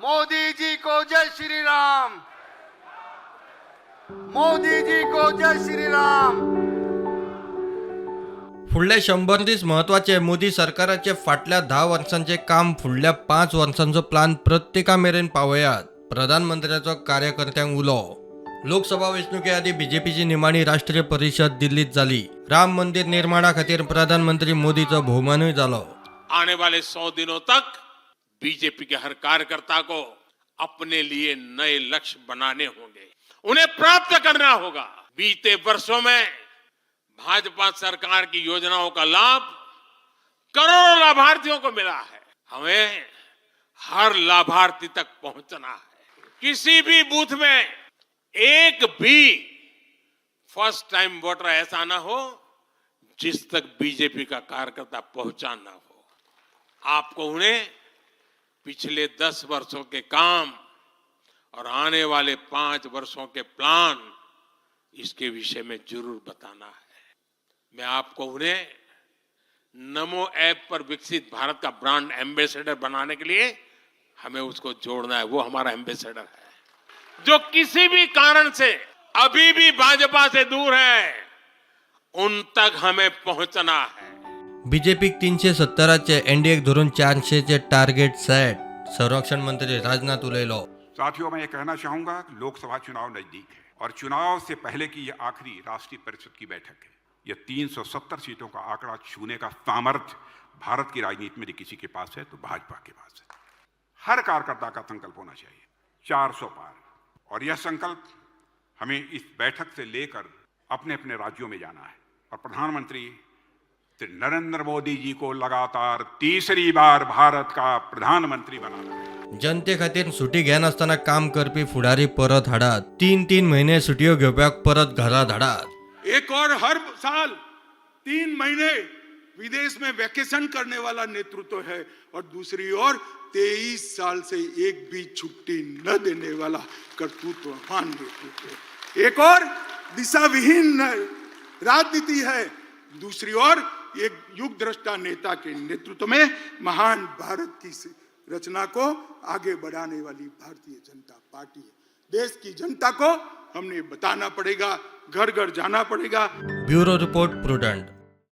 मोदी जी को जय श्री राम, मोदी जी को जय श्री राम. फुडले 100 दीस महत्वाचे. मोदी सरकाराचे फाटल्या 10 वर्षांचे काम फुडल्या 5 वर्षांचो प्लान प्रत्येका मेरेन पावयात. प्रधानमंत्र्याचो कार्यकर्त्यांक उलो. लोकसभा वेंचणुके आदी बीजेपीची निमाणी राष्ट्रीय परिषद दिल्लीत जाली. राम मंदिर निर्माणा खातीर प्रधानमंत्री मोदीचो भोवमानूय जालो. आने वाले 100 दिनों तक बीजेपी के हर कार्यकर्ता को अपने लिए नए लक्ष्य बनाने होंगे, उन्हें प्राप्त करना होगा. बीते वर्षों में भाजपा सरकार की योजनाओं का लाभ करोड़ों लाभार्थियों को मिला है. हमें हर लाभार्थी तक पहुंचना है. किसी भी बूथ में एक भी फर्स्ट टाइम वोटर ऐसा ना हो जिस तक बीजेपी का कार्यकर्ता पहुंचा ना हो. आपको उन्हें पिछले 10 वर्षों के काम और आने वाले 5 वर्षों के प्लान, इसके विषय में जरूर बताना है. मैं आपको उन्हें नमो ऐप पर विकसित भारत का ब्रांड एम्बेसडर बनाने के लिए हमें उसको जोड़ना है. वो हमारा एम्बेसडर है. जो किसी भी कारण से अभी भी भाजपा से दूर है, उन तक हमें पहुंचना है. बीजेपीक 370चे, एनडीएक धरून 400चे टार्गेट सेट. संरक्षण मंत्री राजनाथ उलयलो. साथियों, मैं ये कहना चाहूंगा कि लोकसभा चुनाव नजदीक है और चुनाव से पहले की ये आखिरी राष्ट्रीय परिषद की बैठक है. ये 370 सीटों का आंकड़ा छूने का सामर्थ्य भारत की राजनीति में किसी के पास है तो भाजपा के पास है. हर कार्यकर्ता का संकल्प होना चाहिए 400 पार. और यह संकल्प हमें इस बैठक से लेकर अपने अपने राज्यों में जाना है और प्रधानमंत्री श्री नरेंद्र मोदी जी को लगातार तीसरी बार भारत का प्रधानमंत्री बनाना है. जनते खातीर सुटी घेनासतना काम करपी फुडारी परत हाडात. 3 महिने सुटयो घेवप्याक परत घरा धाडात. एक और हर साल 3 महीने विदेश में वैकेशन करने वाला नेतृत्व है और दूसरी ओर 23 साल से एक भी छुट्टी न देने वाला कर्तृत्ववान नेतृत्व. एक और दिशा विहीन राजनीति है, दूसरी ओर एक युग दृष्टा नेता के नेतृत्व में महान भारत की रचना को आगे बढ़ाने वाली भारतीय जनता पार्टी है. देश की जनता को हमने बताना पड़ेगा, घर घर जाना पड़ेगा. Bureau report prudent.